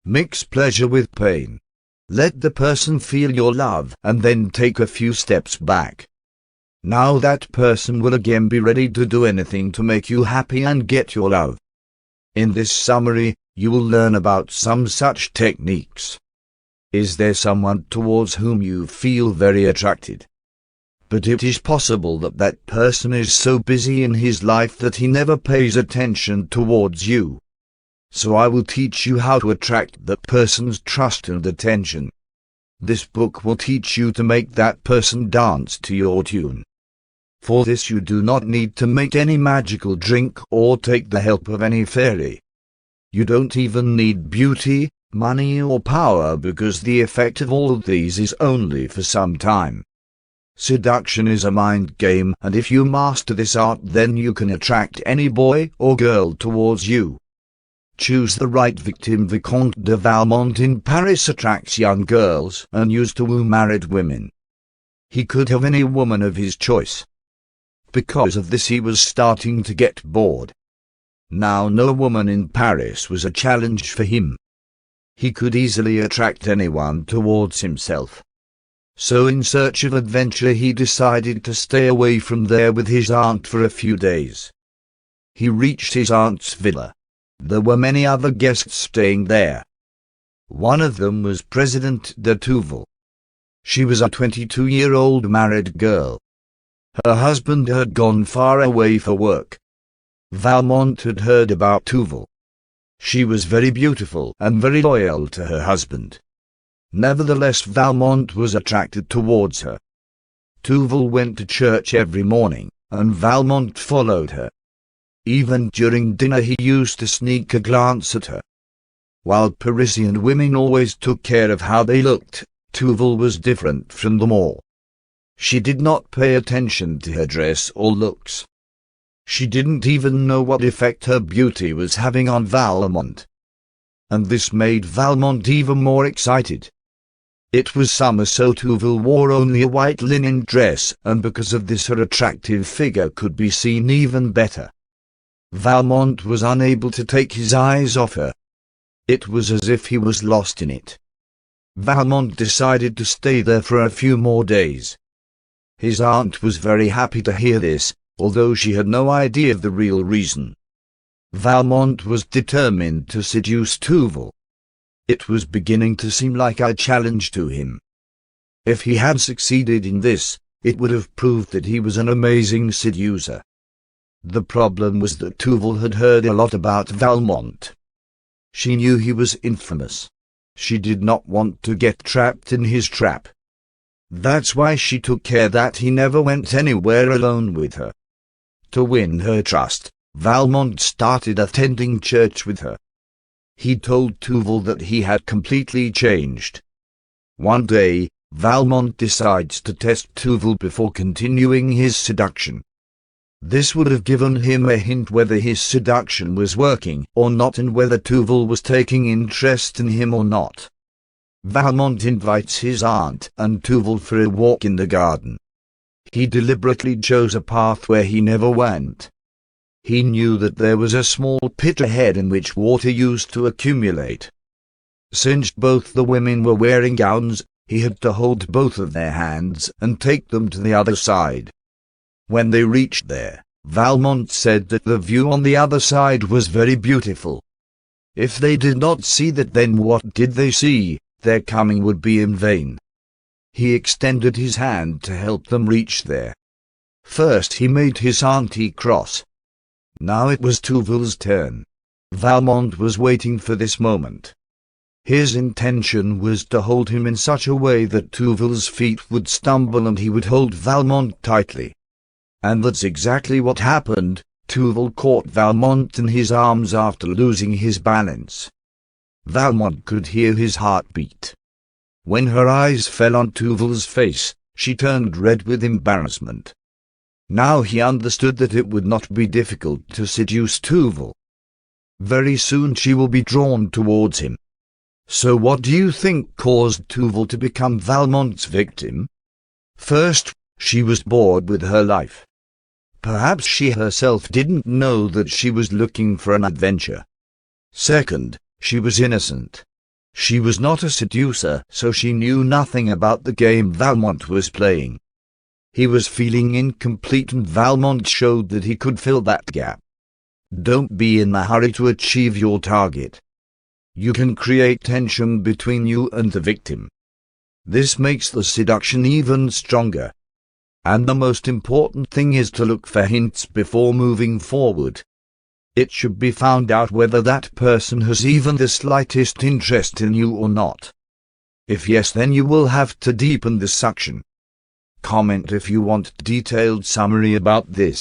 Mix pleasure with pain. Let the person feel your love and then take a few steps back. Now that person will again be ready to do anything to make you happy and get your love. In this summary, you will learn about some such techniques. Is there someone towards whom you feel very attracted? But it is possible that that person is so busy in his life that he never pays attention towards you. So I will teach you how to attract that person's trust and attention. This book will teach you to make that person dance to your tune. For this you do not need to make any magical drink or take the help of any fairy. You don't even need beauty, money or power, because the effect of all of these is only for some time. Seduction is a mind game, and if you master this art, then you can attract any boy or girl towards you. Choose the right victim. Vicomte de Valmont in Paris attracts young girls and used to woo married women. He could have any woman of his choice. Because of this he was starting to get bored. Now no woman in Paris was a challenge for him. He could easily attract anyone towards himself. So in search of adventure he decided to stay away from there with his aunt for a few days. He reached his aunt's villa. There were many other guests staying there. One of them was President de Touvel. She was a 22-year-old married girl. Her husband had gone far away for work. Valmont had heard about Touvel. She was very beautiful and very loyal to her husband. Nevertheless, Valmont was attracted towards her. Touvel went to church every morning, and Valmont followed her. Even during dinner he used to sneak a glance at her. While Parisian women always took care of how they looked, Touvel was different from them all. She did not pay attention to her dress or looks. She didn't even know what effect her beauty was having on Valmont. And this made Valmont even more excited. It was summer, so Touvel wore only a white linen dress, and because of this her attractive figure could be seen even better. Valmont was unable to take his eyes off her. It was as if he was lost in it. Valmont decided to stay there for a few more days. His aunt was very happy to hear this, although she had no idea of the real reason. Valmont was determined to seduce Touvel. It was beginning to seem like a challenge to him. If he had succeeded in this, it would have proved that he was an amazing seducer. The problem was that Touvel had heard a lot about Valmont. She knew he was infamous. She did not want to get trapped in his trap. That's why she took care that he never went anywhere alone with her. To win her trust, Valmont started attending church with her. He told Touvel that he had completely changed. One day, Valmont decides to test Touvel before continuing his seduction. This would have given him a hint whether his seduction was working or not, and whether Touvel was taking interest in him or not. Valmont invites his aunt and Touvel for a walk in the garden. He deliberately chose a path where he never went. He knew that there was a small pit ahead in which water used to accumulate. Since both the women were wearing gowns, he had to hold both of their hands and take them to the other side. When they reached there, Valmont said that the view on the other side was very beautiful. If they did not see that, then what did they see? Their coming would be in vain. He extended his hand to help them reach there. First he made his auntie cross. Now it was Touvel's turn. Valmont was waiting for this moment. His intention was to hold him in such a way that Touvel's feet would stumble and he would hold Valmont tightly. And that's exactly what happened. Touvel caught Valmont in his arms after losing his balance. Valmont could hear his heartbeat. When her eyes fell on Touvel's face, she turned red with embarrassment. Now he understood that it would not be difficult to seduce Touvel. Very soon she will be drawn towards him. So what do you think caused Touvel to become Valmont's victim? First, she was bored with her life. Perhaps she herself didn't know that she was looking for an adventure. Second, she was innocent. She was not a seducer, so she knew nothing about the game Valmont was playing. He was feeling incomplete and Valmont showed that he could fill that gap. Don't be in a hurry to achieve your target. You can create tension between you and the victim. This makes the seduction even stronger. And the most important thing is to look for hints before moving forward. It should be found out whether that person has even the slightest interest in you or not. If yes, then you will have to deepen the suction. Comment if you want detailed summary about this.